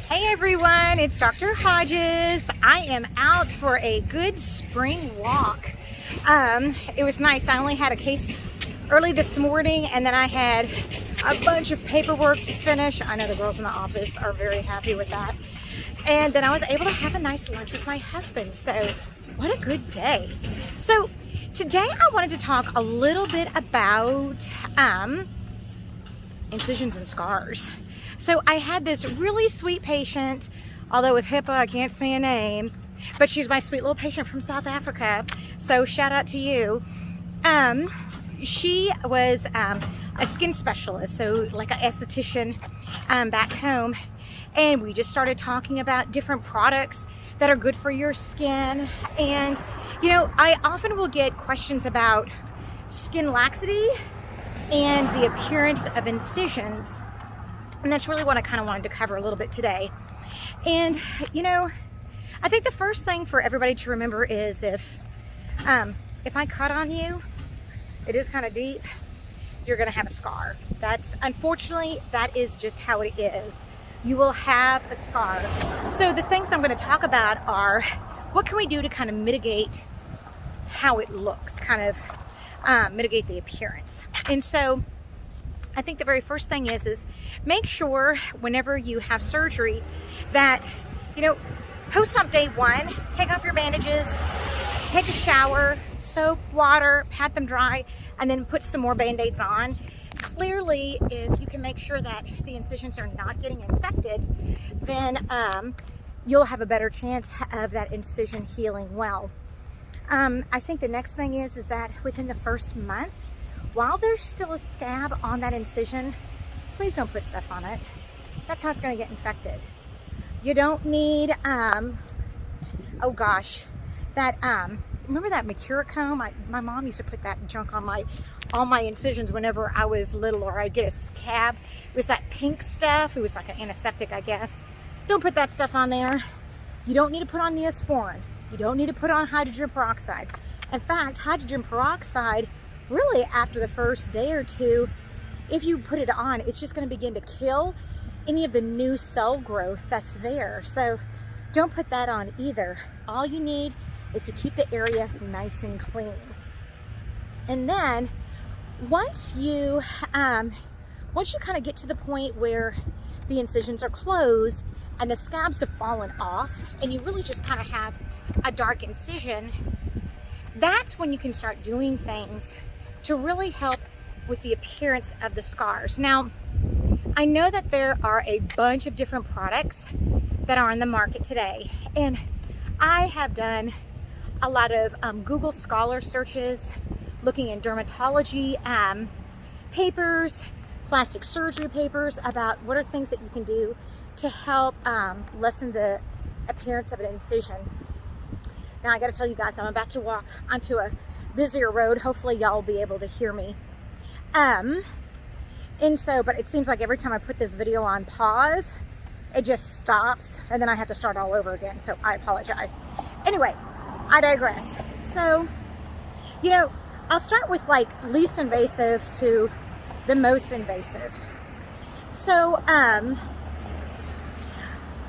Hey everyone, it's Dr. Hodges. I am out for a good spring walk. It was nice. I only had a case early this morning and then I had a bunch of paperwork to finish. I know the girls in the office are very happy with that. And then I was able to have a nice lunch with my husband. So what a good day. So today I wanted to talk a little bit about incisions and scars. So I had this really sweet patient, although with HIPAA I can't say a name, but she's my sweet little patient from South Africa. So shout out to you. She was a skin specialist, so like an esthetician back home. And we just started talking about different products that are good for your skin. And, you know, I often will get questions about skin laxity and the appearance of incisions. And that's really what I kind of wanted to cover a little bit today. And, you know, I think the first thing for everybody to remember is if I cut on you, it is kind of deep, you're going to have a scar. Unfortunately, that is just how it is. You will have a scar. So the things I'm going to talk about are what can we do to kind of mitigate how it looks, kind of mitigate the appearance. And so I think the very first thing is make sure whenever you have surgery that, you know, post-op day 1, take off your bandages, take a shower, soap, water, pat them dry, and then put some more band-aids on. Clearly, if you can make sure that the incisions are not getting infected, then you'll have a better chance of that incision healing well. I think the next thing is that within the first month, while there's still a scab on that incision, please don't put stuff on it. That's how it's going to get infected. You don't need, oh gosh, that, remember that Mercurochrome? My mom used to put that junk on my incisions whenever I was little, or I'd get a scab. It was that pink stuff. It was like an antiseptic, I guess. Don't put that stuff on there. You don't need to put on Neosporin. You don't need to put on hydrogen peroxide. In fact, hydrogen peroxide, really after the first day or two, if you put it on, it's just going to begin to kill any of the new cell growth that's there. So don't put that on either. All you need is to keep the area nice and clean. And then once you kind of get to the point where the incisions are closed and the scabs have fallen off and you really just kind of have a dark incision, that's when you can start doing things to really help with the appearance of the scars. Now, I know that there are a bunch of different products that are on the market today, and I have done a lot of Google Scholar searches looking in dermatology papers, plastic surgery papers about what are things that you can do to help lessen the appearance of an incision. Now, I got to tell you guys, I'm about to walk onto a busier road. Hopefully y'all will be able to hear me. But it seems like every time I put this video on pause, it just stops and then I have to start all over again. So I apologize. Anyway, I digress. So, you know, I'll start with like least invasive to the most invasive. So,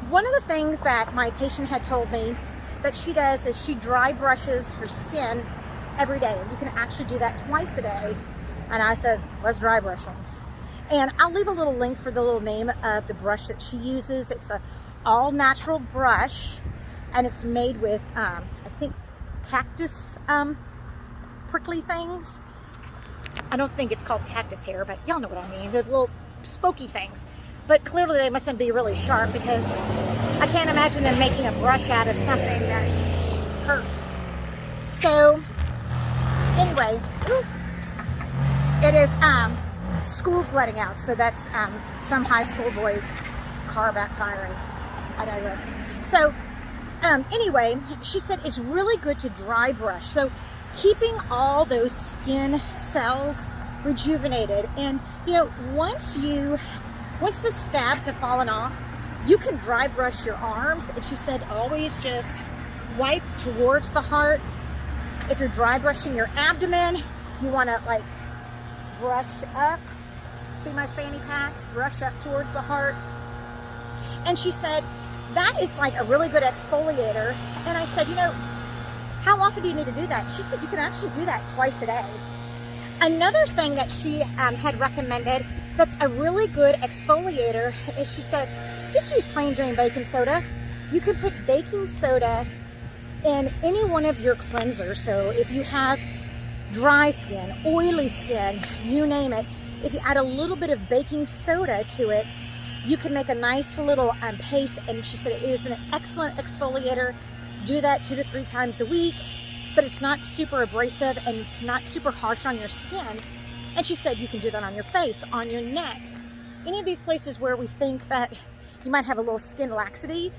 one of the things that my patient had told me that she does is she dry brushes her skin every day. And you can actually do that twice a day. And I said, let's dry brushing. And I'll leave a little link for the little name of the brush that she uses. It's a all natural brush and it's made with, I think, cactus prickly things. I don't think it's called cactus hair, but y'all know what I mean. Those little spooky things. But clearly they mustn't be really sharp because I can't imagine them making a brush out of something that hurts. So anyway, it is school's letting out, so that's some high school boy's car backfiring. I digress. So anyway, she said it's really good to dry brush, so keeping all those skin cells rejuvenated. And you know, once the scabs have fallen off, you can dry brush your arms. And she said always just wipe towards the heart. If you're dry brushing your abdomen, you want to like brush up. See my fanny pack? Brush up towards the heart. And she said, that is like a really good exfoliator. And I said, you know, how often do you need to do that? She said, you can actually do that twice a day. Another thing that she had recommended that's a really good exfoliator is, she said, just use plain Jane baking soda. You can put baking soda in any one of your cleansers. So if you have dry skin, oily skin, you name it, if you add a little bit of baking soda to it, you can make a nice little paste. And she said it is an excellent exfoliator. Do that 2 to 3 times a week, but it's not super abrasive and it's not super harsh on your skin. And she said you can do that on your face, on your neck, any of these places where we think that you might have a little skin laxity,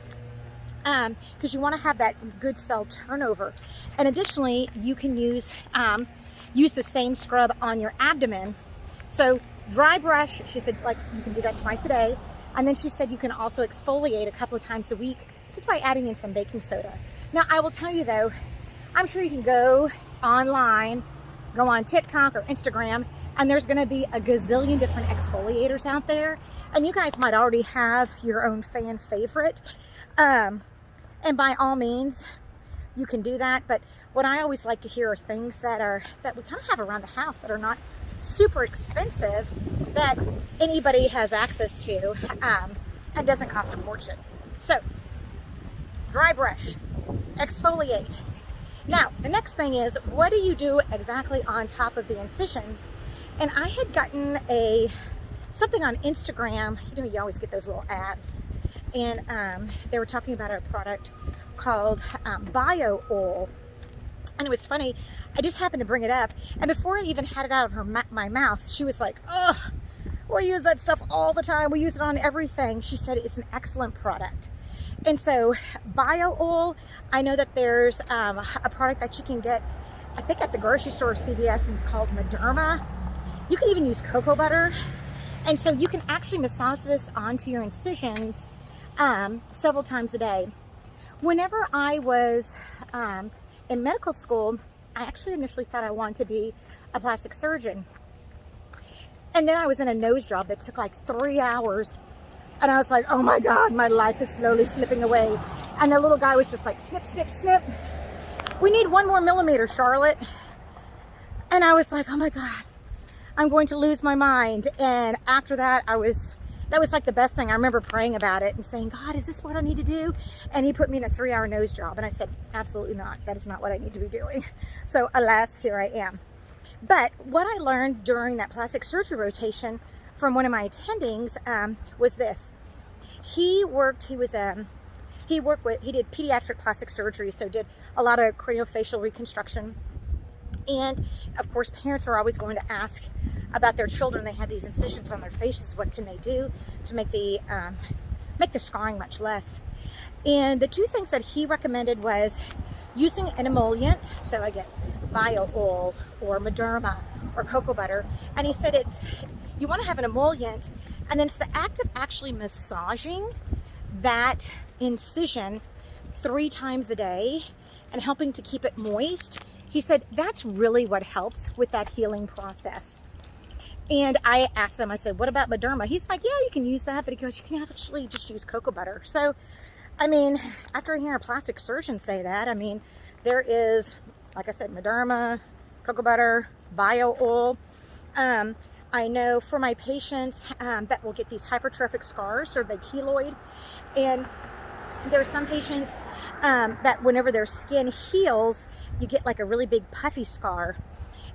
because you want to have that good cell turnover. And additionally, you can use the same scrub on your abdomen. So dry brush, she said, like, you can do that twice a day. And then she said you can also exfoliate a couple of times a week just by adding in some baking soda. Now, I will tell you though, I'm sure you can go online, go on TikTok or Instagram, and there's going to be a gazillion different exfoliators out there. And you guys might already have your own fan favorite. And by all means, you can do that. But what I always like to hear are things that we kind of have around the house that are not super expensive, that anybody has access to, and doesn't cost a fortune. So, dry brush, exfoliate. Now, the next thing is, what do you do exactly on top of the incisions? And I had gotten something on Instagram. You know, you always get those little ads. And they were talking about a product called Bio Oil. And it was funny, I just happened to bring it up. And before I even had it out of my mouth, she was like, ugh, we use that stuff all the time. We use it on everything. She said it's an excellent product. And so Bio Oil, I know that there's a product that you can get, I think at the grocery store or CVS, and it's called Mederma. You can even use cocoa butter. And so you can actually massage this onto your incisions several times a day. Whenever I was in medical school, I actually initially thought I wanted to be a plastic surgeon. And then I was in a nose job that took like 3 hours. And I was like, oh my God, my life is slowly slipping away. And the little guy was just like, snip, snip, snip. We need 1 more millimeter, Charlotte. And I was like, oh my God, I'm going to lose my mind. And after that, that was like the best thing. I remember praying about it and saying, God, is this what I need to do? And he put me in a 3-hour nose job. And I said, absolutely not. That is not what I need to be doing. So alas, here I am. But what I learned during that plastic surgery rotation from one of my attendings was this. He did pediatric plastic surgery, so did a lot of craniofacial reconstruction. And of course, parents are always going to ask about their children. They have these incisions on their faces. What can they do to make the scarring much less? And the 2 things that he recommended was using an emollient, so I guess Bio Oil or Mederma or cocoa butter. And he said you want to have an emollient, and then it's the act of actually massaging that incision 3 times a day and helping to keep it moist. He said that's really what helps with that healing process. And I asked him, I said, what about Mederma? He's like, yeah, you can use that, but he goes, you can actually just use cocoa butter. So, I mean, after hearing a plastic surgeon say that, I mean, there is, like I said, Mederma, cocoa butter, Bio Oil. I know for my patients that will get these hypertrophic scars, or the keloid, and there are some patients that whenever their skin heals, you get like a really big puffy scar.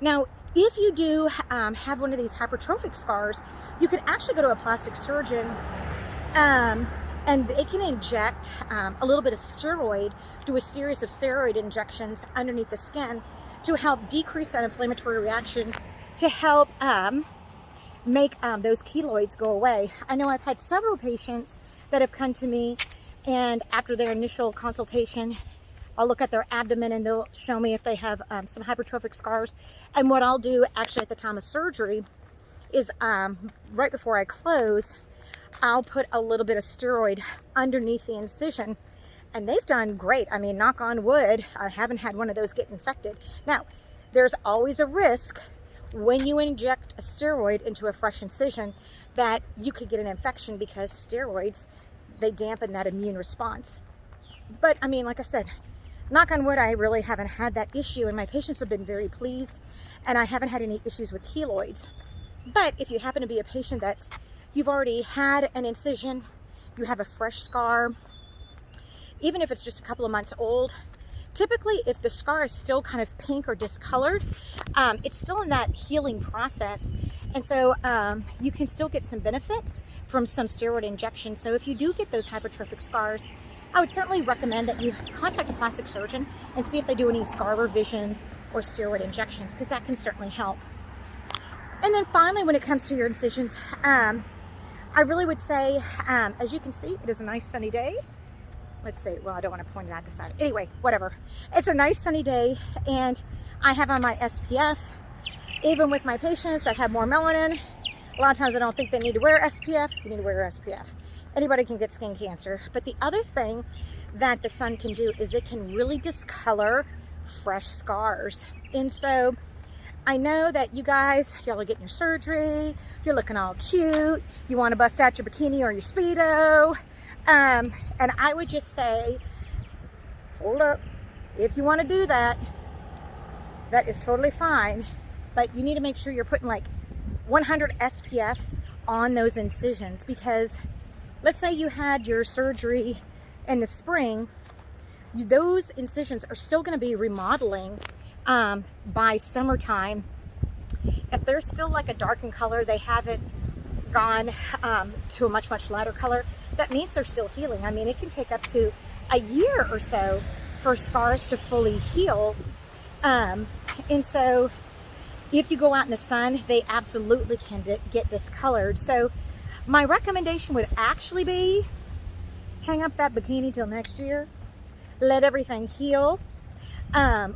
Now, if you do have one of these hypertrophic scars, you can actually go to a plastic surgeon and they can inject a little bit of steroid, do a series of steroid injections underneath the skin to help decrease that inflammatory reaction, to help make those keloids go away. I know I've had several patients that have come to me, and after their initial consultation, I'll look at their abdomen and they'll show me if they have some hypertrophic scars. And what I'll do actually at the time of surgery is right before I close, I'll put a little bit of steroid underneath the incision, and they've done great. I mean, knock on wood, I haven't had one of those get infected. Now, there's always a risk when you inject a steroid into a fresh incision that you could get an infection, because steroids, they dampen that immune response. But I mean, like I said, knock on wood, I really haven't had that issue, and my patients have been very pleased, and I haven't had any issues with keloids. But if you happen to be a patient you've already had an incision, you have a fresh scar, even if it's just a couple of months old, typically if the scar is still kind of pink or discolored, it's still in that healing process. And so you can still get some benefit from some steroid injections. So if you do get those hypertrophic scars, I would certainly recommend that you contact a plastic surgeon and see if they do any scar revision or steroid injections, because that can certainly help. And then finally, when it comes to your incisions, I really would say, as you can see, it is a nice sunny day. Let's see, well, I don't want to point it out the side. Anyway, whatever. It's a nice sunny day, and I have on my SPF. Even with my patients that have more melanin, a lot of times I don't think they need to wear SPF. You need to wear SPF. Anybody can get skin cancer. But the other thing that the sun can do is it can really discolor fresh scars. And so I know that you guys, y'all are getting your surgery, you're looking all cute, you want to bust out your bikini or your Speedo. And I would just say, hold up, if you want to do that, that is totally fine. But you need to make sure you're putting like 100 SPF on those incisions, because let's say you had your surgery in the spring, those incisions are still going to be remodeling by summertime. If they're still like a darkened color, they haven't gone to a much lighter color, that means they're still healing. I mean, it can take up to a year or so for scars to fully heal. And so if you go out in the sun, they absolutely can get discolored. So my recommendation would actually be hang up that bikini till next year, let everything heal,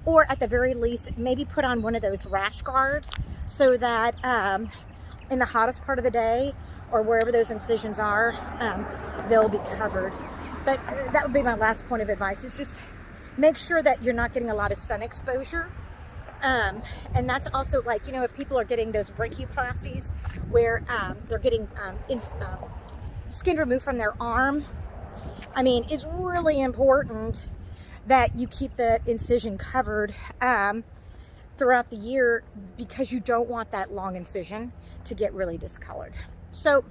or at the very least, maybe put on one of those rash guards so that in the hottest part of the day or wherever those incisions are, they'll be covered. But that would be my last point of advice, is just make sure that you're not getting a lot of sun exposure. And that's also, like, you know, if people are getting those brachioplasties where they're getting skin removed from their arm, I mean, it's really important that you keep the incision covered throughout the year, because you don't want that long incision to get really discolored. So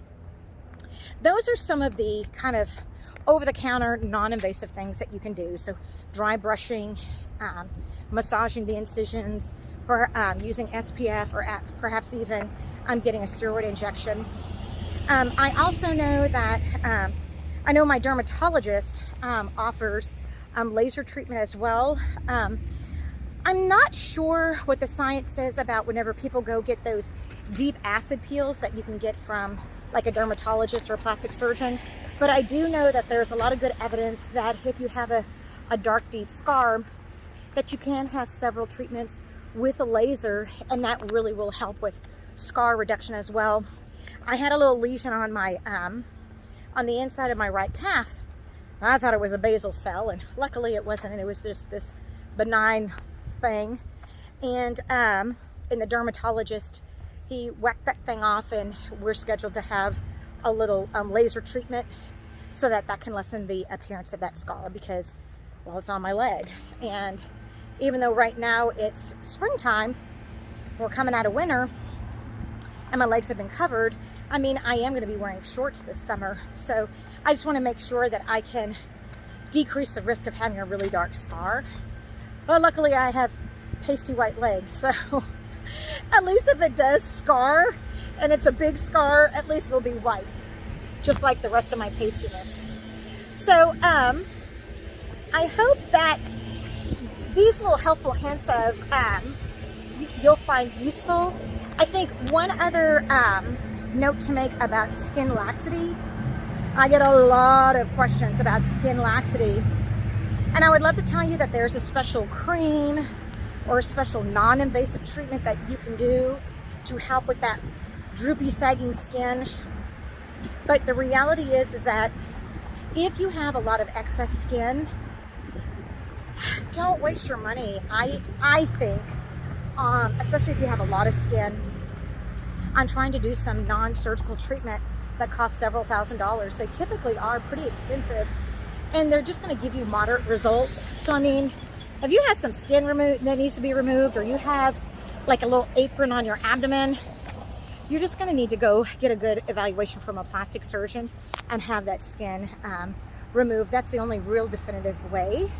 those are some of the kind of over-the-counter non-invasive things that you can do. So dry brushing, massaging the incisions, or using SPF, or perhaps even getting a steroid injection. I also know that I know my dermatologist offers laser treatment as well. I'm not sure what the science says about whenever people go get those deep acid peels that you can get from like a dermatologist or a plastic surgeon, but I do know that there's a lot of good evidence that if you have a dark, deep scar, that you can have several treatments with a laser, and that really will help with scar reduction as well. I had a little lesion on my on the inside of my right calf. I thought it was a basal cell, and luckily it wasn't, and it was just this benign thing. And the dermatologist, he whacked that thing off, and we're scheduled to have a little laser treatment so that can lessen the appearance of that scar, because, well, it's on my leg. And even though right now it's springtime, we're coming out of winter, and my legs have been covered, I mean, I am going to be wearing shorts this summer. So I just want to make sure that I can decrease the risk of having a really dark scar. But luckily I have pasty white legs, so at least if it does scar, and it's a big scar, at least it'll be white, just like the rest of my pastiness. So I hope that these little helpful hints of you'll find useful. I think one other note to make about skin laxity, I get a lot of questions about skin laxity, and I would love to tell you that there's a special cream or a special non-invasive treatment that you can do to help with that droopy, sagging skin. But the reality is that if you have a lot of excess skin, don't waste your money. I think, especially if you have a lot of skin, on trying to do some non-surgical treatment that cost several $1,000s. They typically are pretty expensive, and they're just going to give you moderate results. So I mean, if you have some skin that needs to be removed, or you have like a little apron on your abdomen, you're just going to need to go get a good evaluation from a plastic surgeon and have that skin removed. That's the only real definitive way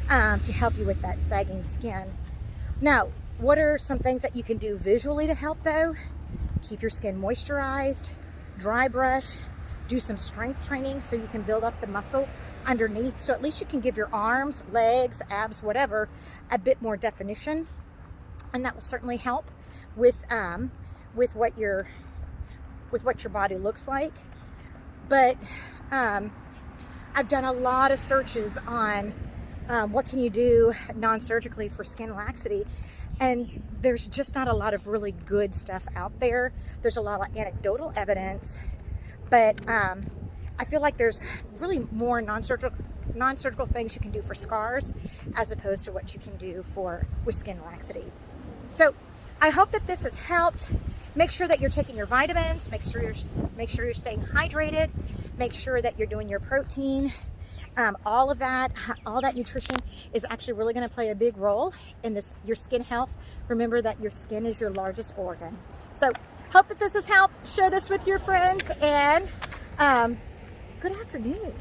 to help you with that sagging skin. Now, what are some things that you can do visually to help though? Keep your skin moisturized, dry brush, do some strength training so you can build up the muscle underneath, so at least you can give your arms, legs, abs, whatever, a bit more definition, and that will certainly help with what your body looks like. But I've done a lot of searches on what can you do non-surgically for skin laxity, and there's just not a lot of really good stuff out there. There's a lot of anecdotal evidence, but I feel like there's really more non-surgical things you can do for scars as opposed to what you can do with skin laxity. So I hope that this has helped. Make sure that you're taking your vitamins, make sure you're staying hydrated, make sure that you're doing your protein. All that nutrition is actually really going to play a big role in your skin health. Remember that your skin is your largest organ. So hope that this has helped. Share this with your friends, and good afternoon.